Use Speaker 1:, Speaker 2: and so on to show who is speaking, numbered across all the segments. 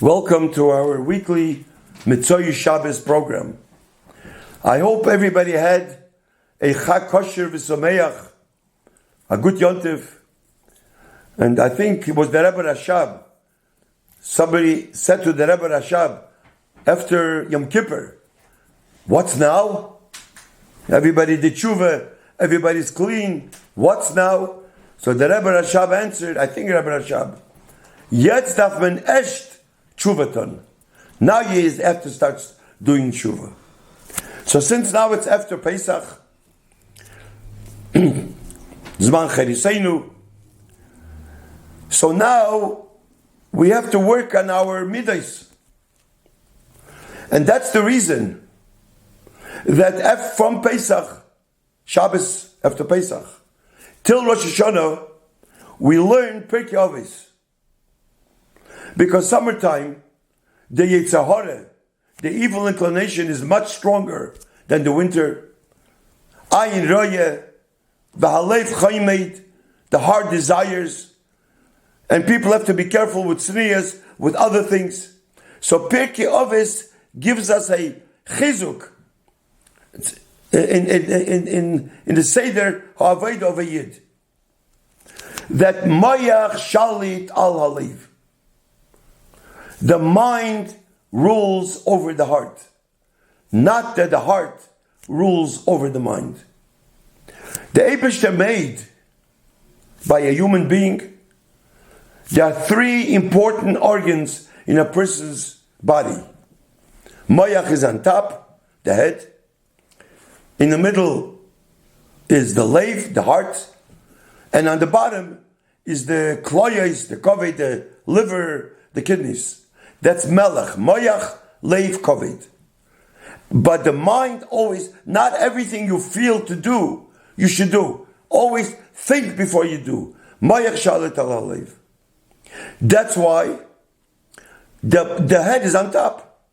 Speaker 1: Welcome to our weekly Mitzvah Shabbos program. I hope everybody had a Chag Kosher V'Sameach, a good Yontif, and I think it was the Rebbe Rashab. Somebody said to the Rebbe Rashab after Yom Kippur, "What's now? Everybody did tshuva, everybody's clean. What's now?" So the Rebbe Rashab answered, I think Rebbe Rashab, "Jetzt darf man echt tshuvaton." Now you have to start doing tshuva. So since now it's after Pesach, Zman Cheriseinu, so now we have to work on our midos. And that's the reason that from Pesach, Shabbos after Pesach, till Rosh Hashanah, we learn Pirkei Avos. Because summertime, the Yetzer Hara, the evil inclination, is much stronger than the winter. Ayin Roya, V'Halev Chaymed, the heart desires, and people have to be careful with tznius, with other things. So Pirkei Avos gives us a chizuk in the Seder Ha'aved of a Yid, that Mayach Shalit al Halev. The mind rules over the heart, not that the heart rules over the mind. The Eibishter made by a human being, there are three important organs in a person's body. Mayach is on top, the head. In the middle is the lev, the heart. And on the bottom is the kloyos, the koved, the liver, the kidneys. That's melech, mayach, lev, koved. But the mind always, not everything you feel to do, you should do. Always think before you do. Mayach shalit al lev. That's why the head is on top,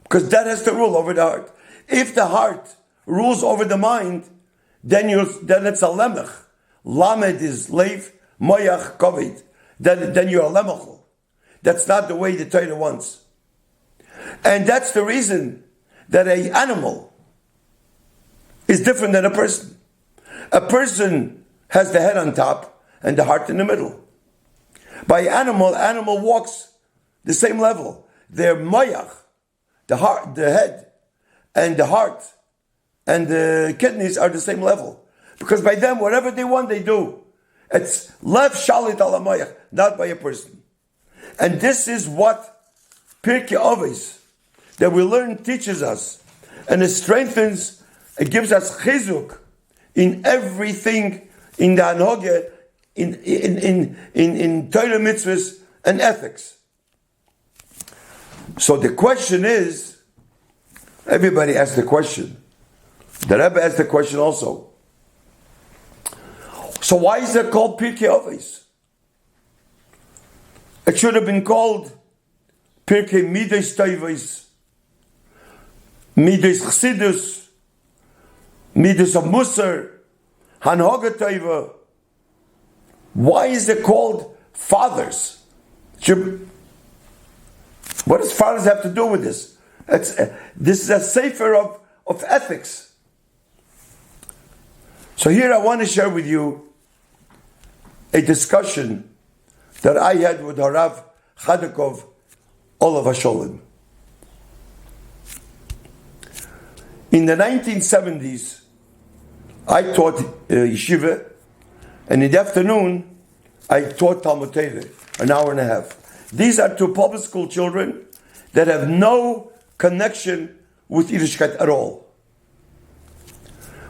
Speaker 1: because that has to rule over the heart. If the heart rules over the mind, then it's a lemech. Lamed is lev, mayach, koved. Then you're a lemechel. That's not the way the Torah wants. And that's the reason that an animal is different than a person. A person has the head on top and the heart in the middle. By animal walks the same level. Their mayach, the heart, the head, and the heart, and the kidneys are the same level. Because by them, whatever they want, they do. It's lev shalit ala mayach, not by a person. And this is what Pirkei Avos that we learn teaches us, and it strengthens, it gives us chizuk in everything in the anhoge, in Torah mitzvahs and ethics. So the question is, everybody asks the question. The Rebbe asked the question also. So why is that called Pirkei Avos? It should have been called Pirkei Midos Tovos, Midos Chassidus, Midos of Musar, Hanhoga Tova. Why is it called fathers? What does fathers have to do with this? This is a sefer of ethics. So here I want to share with you a discussion that I had with Harav Chadakov, Olav HaSholem. In the 1970s, I taught yeshiva, and in the afternoon, I taught Talmud Torah, an hour and a half. These are two public school children that have no connection with Yiddishkeit at all.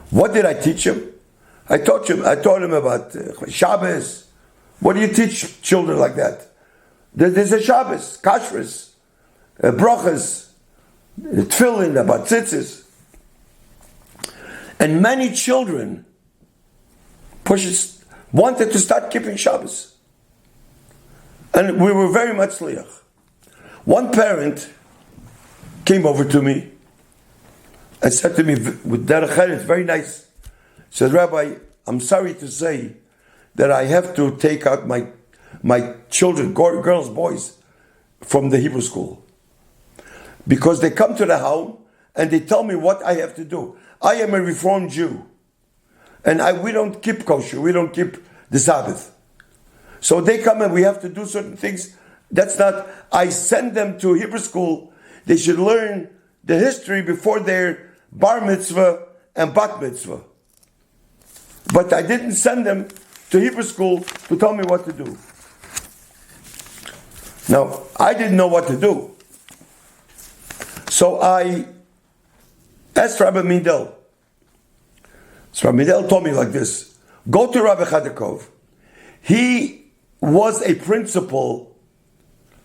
Speaker 1: What did I teach them? I taught them about Shabbos. What do you teach children like that? There's a Shabbos, kashrus, brachas, tefillin, about tzitzis. And many children wanted to start keeping Shabbos. And we were very much liach. One parent came over to me and said to me, with derech eretz, very nice, said, "Rabbi, I'm sorry to say that I have to take out my children, girls, boys, from the Hebrew school. Because they come to the home and they tell me what I have to do. I am a Reformed Jew. And we don't keep kosher. We don't keep the Sabbath. So they come and we have to do certain things. That's not, I send them to Hebrew school. They should learn the history before their bar mitzvah and bat mitzvah. But I didn't send them to Hebrew school to tell me what to do. Now, I didn't know what to do. So I asked Rabbi Mindel. So Rabbi Mindel told me like this: go to Rabbi Chadakov. He was a principal.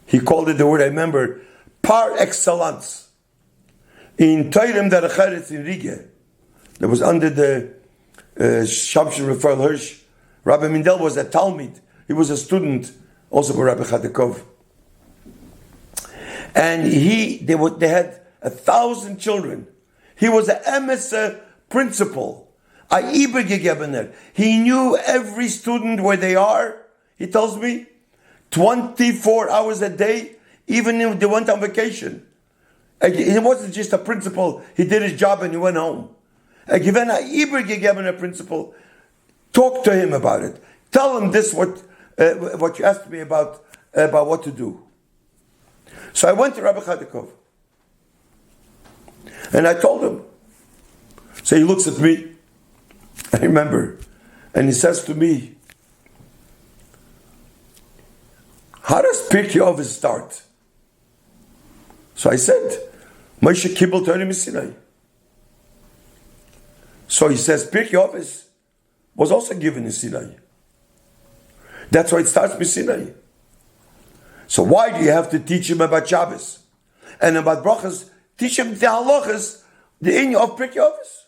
Speaker 1: He called it, the word I remember, par excellence in Toirem Daracheretz in Riga. That was under the Schapiro Raphael Hirsch. Rabbi Mindel was a Talmid. He was a student also for Rabbi Chadakov. And they had 1,000 children. He was an emissary principal. He knew every student where they are. He tells me 24 hours a day, even if they went on vacation. He wasn't just a principal. He did his job and he went home. A principal, talk to him about it. Tell him this, what you asked me about what to do. So I went to Rabbi Chadakov. And I told him. So he looks at me. I remember. And he says to me, how does Pirkei Avos start? So I said, Moshe Kibbel Torah Misinai. So he says, Pirkei Avos was also given in Sinai. That's why it starts with Sinai. So why do you have to teach him about Shabbos? And about brachas, teach him the halachas, the inyan of Pirkei Avos.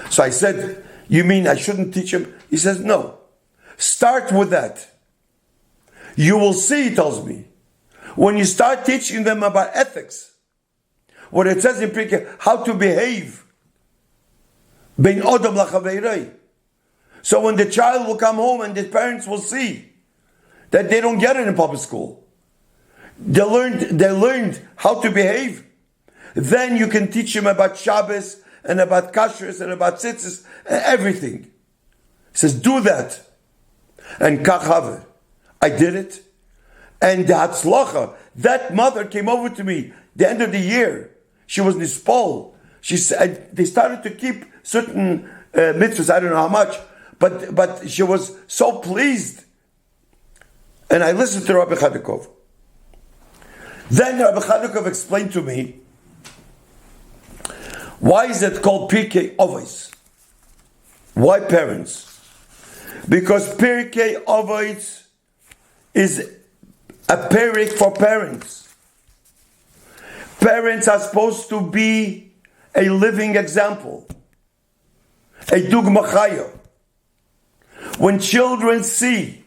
Speaker 1: So I said, you mean I shouldn't teach him? He says, no. Start with that. You will see, he tells me, when you start teaching them about ethics, what it says in Pirkei, how to behave, bein odom lachaveirei. So when the child will come home and the parents will see that they don't get it in public school, they learned how to behave, then you can teach them about Shabbos and about kashrus and about tzitzis and everything. He says, do that. And kach I did it. And the hatzlacha, that mother came over to me the end of the year. She was nispol. She said they started to keep certain mitzvahs. I don't know how much, but she was so pleased. And I listened to Rabbi Chadakov. Then Rabbi Chadakov explained to me, why is it called Pirkei Avos? Why parents? Because Pirkei Avos is a perik for parents. Parents are supposed to be a living example, a dugma chaya. When children see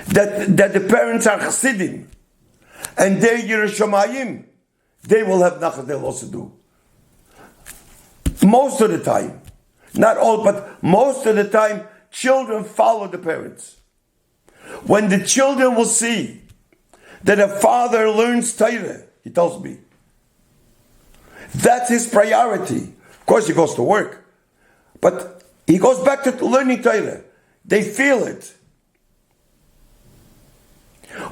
Speaker 1: that the parents are chassidim and they're Yerushalayim, they will have nachas. They'll also do. Most of the time, not all, but most of the time, children follow the parents. When the children will see that a father learns Torah, he tells me, that's his priority. Of course, he goes to work, but he goes back to learning Torah. They feel it.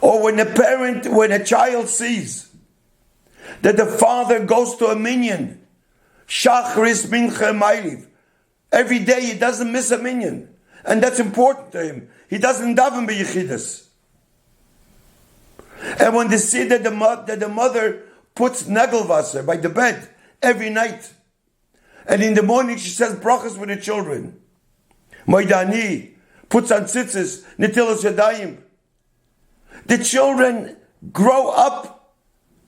Speaker 1: Or when a child sees that the father goes to a minyan, Shachris Mincha Ma'ariv, every day he doesn't miss a minyan, and that's important to him. He doesn't daven b'yichidas. And when they see that the mother puts nagelwasser by the bed every night, and in the morning she says brachas with the children, Moidani puts on tzitzis, netilas yadayim. The children grow up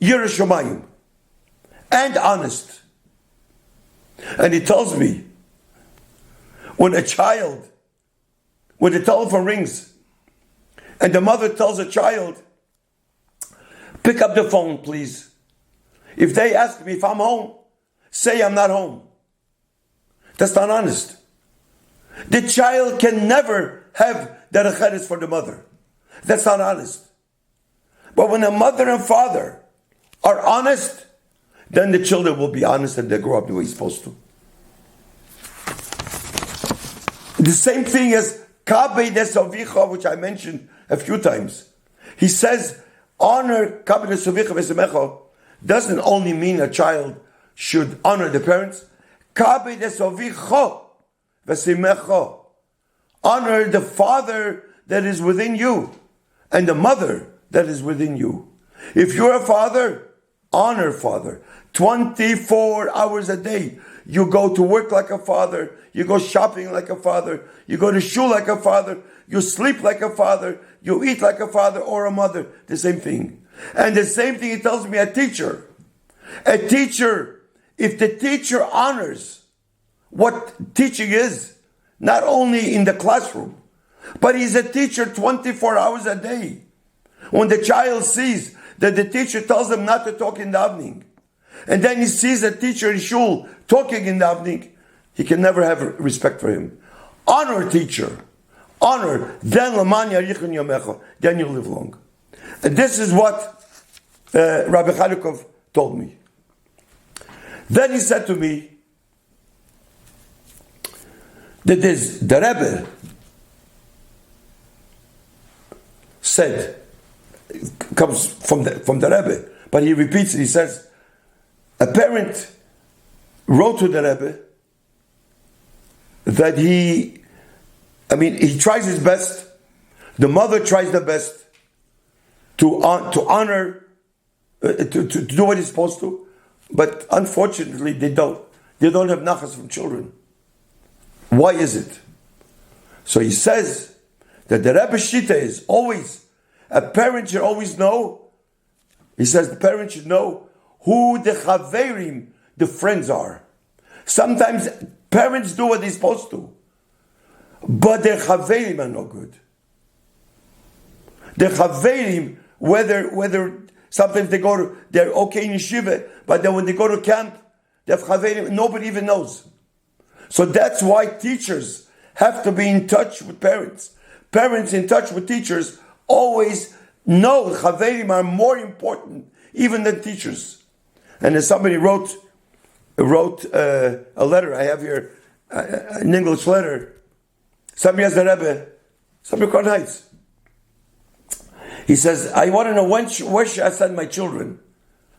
Speaker 1: Yerushalayim and honest. And he tells me, when the telephone rings, and the mother tells the child, pick up the phone, please. If they ask me if I'm home, say I'm not home. That's not honest. The child can never have that acheres for the mother. that's not honest. But when a mother and father are honest, then the children will be honest and they grow up the way you're supposed to. The same thing as Kabei Desovicha, which I mentioned a few times. He says, honor Kabei Desovicha Vesemecha doesn't only mean a child should honor the parents. Kabei Desovicha Vesemecha. Honor the father that is within you and the mother that is within you. If you're a father, honor father. 24 hours a day. You go to work like a father. You go shopping like a father. You go to shul like a father. You sleep like a father. You eat like a father or a mother. The same thing. And the same thing he tells me, a teacher. A teacher, if the teacher honors what teaching is, not only in the classroom, but he's a teacher 24 hours a day. When the child sees that the teacher tells him not to talk in the evening, and then he sees a teacher in shul talking in the evening, he can never have respect for him. Honor teacher. Honor. Then you live long. And this is what Rabbi Chalikov told me. Then he said to me that the Rebbe said, comes from the Rebbe, but he repeats it. He says, a parent wrote to the Rebbe that he tries his best. The mother tries the best to honor, to do what he's supposed to, but unfortunately they don't have nachas from children. Why is it? So he says that the Rebbe Shita is always, a parent should always know, he says the parent should know who the chaverim, the friends are. Sometimes parents do what they're supposed to, but their chaverim are no good. Their chaverim, whether sometimes they're okay in yeshiva, but then when they go to camp, they have chaverim, nobody even knows. So that's why teachers have to be in touch with parents. Parents in touch with teachers always know chaverim are more important even than teachers. And as somebody wrote a letter, I have here an English letter. Somebody has the Rebbe, somebody Crown Heights. He says, I want to know where should I send my children,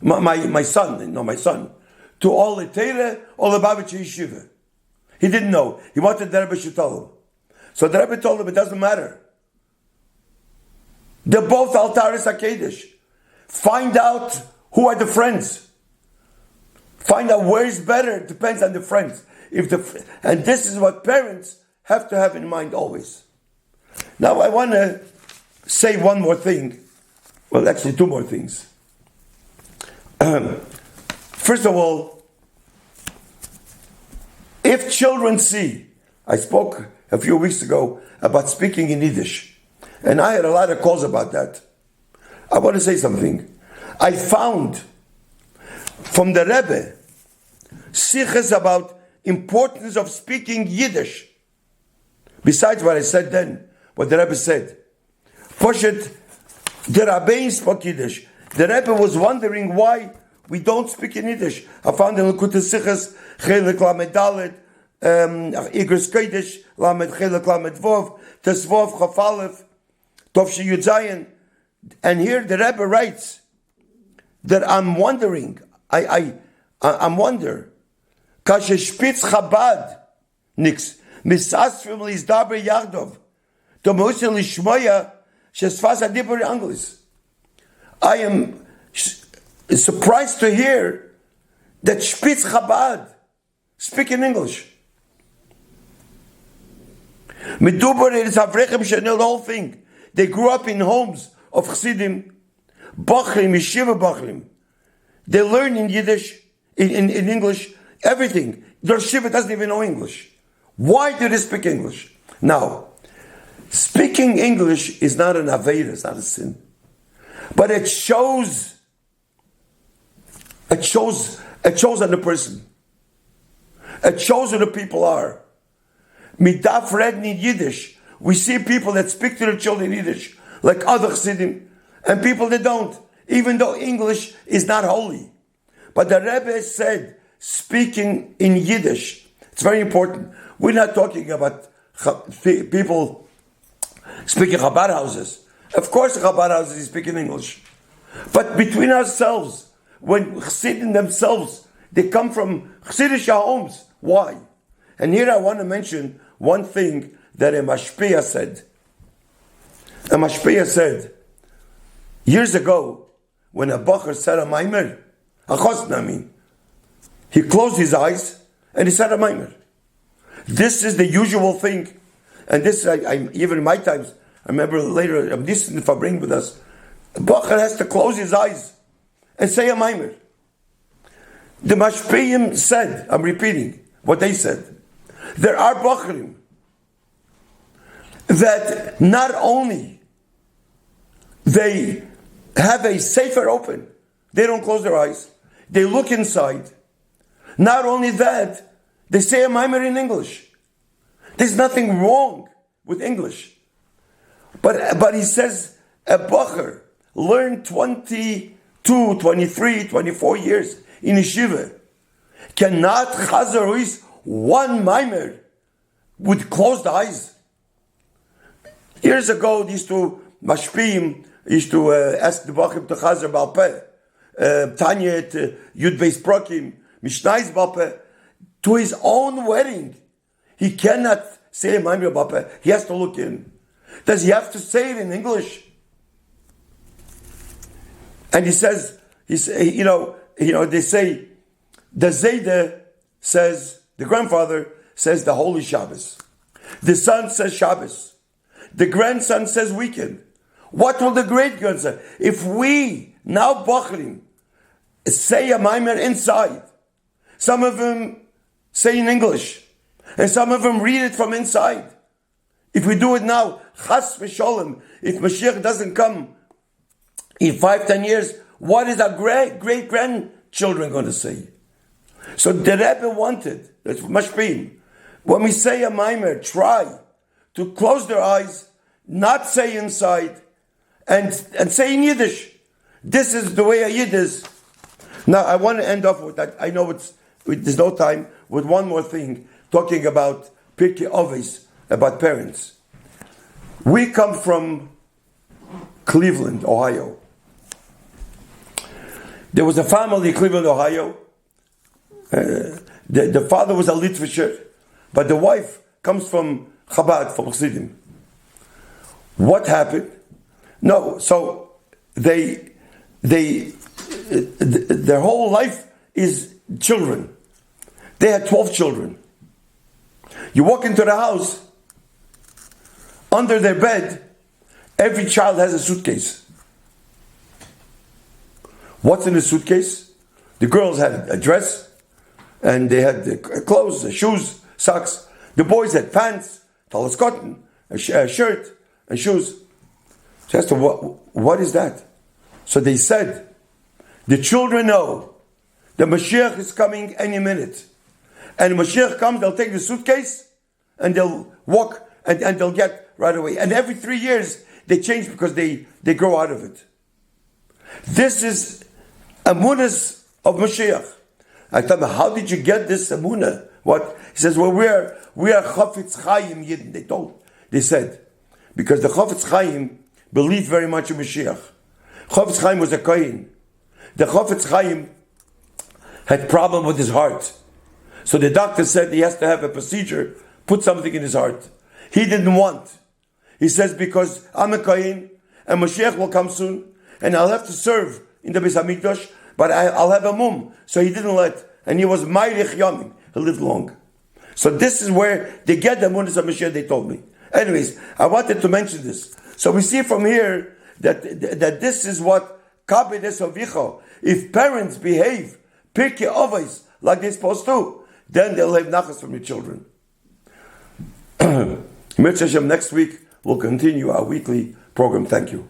Speaker 1: my son, to all the Teire or the Babich Yeshiva. He didn't know. He wanted the Rebbe to tell him. So the Rebbe told him it doesn't matter. They're both Altaris HaKedesh. Find out who are the friends. Find out where is better. It depends on the friends. And this is what parents have to have in mind always. Now I want to say one more thing. Well, actually two more things. First of all, if children see, I spoke a few weeks ago about speaking in Yiddish, and I had a lot of calls about that. I want to say something. I found from the Rebbe siches about importance of speaking Yiddish. Besides what I said then, what the Rebbe said. Poshet, the Rabbi spoke Yiddish. The Rebbe was wondering why we don't speak in Yiddish. I found in Lekutei Sichos, Chelik Lamed Dalet, Igros Kodesh, Lamed Chelik Lamed Vov, Tesvov Chaf Aleph, Tov She Yud Zayin. And here the Rebbe writes that I'm wondering, I'm wonder, Kashe Spitz Chabad, nix, Misasfim Lizdaber Yardov, Tomosen Lishmoya, Shesfas Adibur Anglis. I am surprised to hear that Spitz Chabad speak in English. Medubar is Avrechem Chanel, the whole thing. They grew up in homes of Chassidim, Bachrim, Yeshiva Bachrim. They learn in Yiddish, in English, everything. Their Shiva doesn't even know English. Why do they speak English? Now, speaking English is not an Aveda, it's not a sin. But it shows on the person. It shows who the people are. Midaf read in Yiddish. We see people that speak to their children in Yiddish. like other Chassidim, and people that don't, even though English is not holy. But the Rebbe said, speaking in Yiddish, it's very important. We're not talking about people speaking Chabad houses. Of course, Chabad houses speak in English. But between ourselves, when Chassidim themselves, they come from Chassidish homes. Why? And here I want to mention one thing that a Mashpia said. A Mashpia said, years ago, when a Bacher said a Maimer, a Chosn, I mean, he closed his eyes and he said a Maimer. This is the usual thing. And this, even in my times, I remember later, I'm listening to Fabring with us, a Bacher has to close his eyes and say a Maimer. The Mashpiyim said, I'm repeating what they said, there are Bacherim that not only they have a sefer open, they don't close their eyes, they look inside. Not only that, they say a mimer in English. There's nothing wrong with English. But he says a bacher learned 22, 23, 24 years in yeshiva cannot chazer one mimer with closed eyes. Years ago, these two mashpiyim used to ask the Bachim to Chazer Balpeh, Tanya Yud Beis Prokim, Mishnais Balpeh, to his own wedding. He cannot say Maimer Balpeh. He has to look in. Does he have to say it in English? And he says, they say, the Zayde says, the grandfather says the Holy Shabbos. The son says Shabbos. The grandson says weekend. What will the great-grandson say? If we, now Bachrim, say a Maimer inside, some of them say in English, and some of them read it from inside. If we do it now, Chas v'Sholem, if Mashiach doesn't come in 5-10 years, what is our great-grandchildren going to say? So the Rebbe wanted, that's Mashpim, when we say a Maimer, try to close their eyes, not say inside, and say in Yiddish. This is the way a Yid is. Now, I want to end off with that. I know there's no time, with one more thing, talking about Pirkei Avos, about parents. We come from Cleveland, Ohio. There was a family in Cleveland, Ohio. The father was a Litvisher, but the wife comes from Chabad, from Chassidim. What happened? No, so their whole life is children. They had 12 children. You walk into the house, under their bed, every child has a suitcase. What's in the suitcase? The girls had a dress, and they had the clothes, the shoes, socks. The boys had pants, talis cotton, a shirt, and shoes. So I asked them, what is that? So they said, the children know the Mashiach is coming any minute. And when Mashiach comes, they'll take the suitcase, and they'll walk, and they'll get right away. And every 3 years, they change because they grow out of it. This is Amunas of Mashiach. I thought, how did you get this Amunah? What? He says, well, we are Chafetz Chaim Yidden. They said, because the Chafetz Chaim believed very much in Mashiach. Chafetz Chaim was a Kohen. The Chafetz Chaim had problem with his heart. So the doctor said he has to have a procedure, put something in his heart. He didn't want. He says, because I'm a Kohen, and Mashiach will come soon, and I'll have to serve in the Beis HaMikdash, but I'll have a mum. So he didn't let, and he was Mayrich Yamim. He lived long. So this is where they get the Amunas of Mashiach, they told me. Anyways, I wanted to mention this. So we see from here that this is what Kabed Esovicho. If parents behave Pirkei Avos like they're supposed to, then they'll have nachas from your children. Mitzvah Hashem, next week we'll continue our weekly program. Thank you.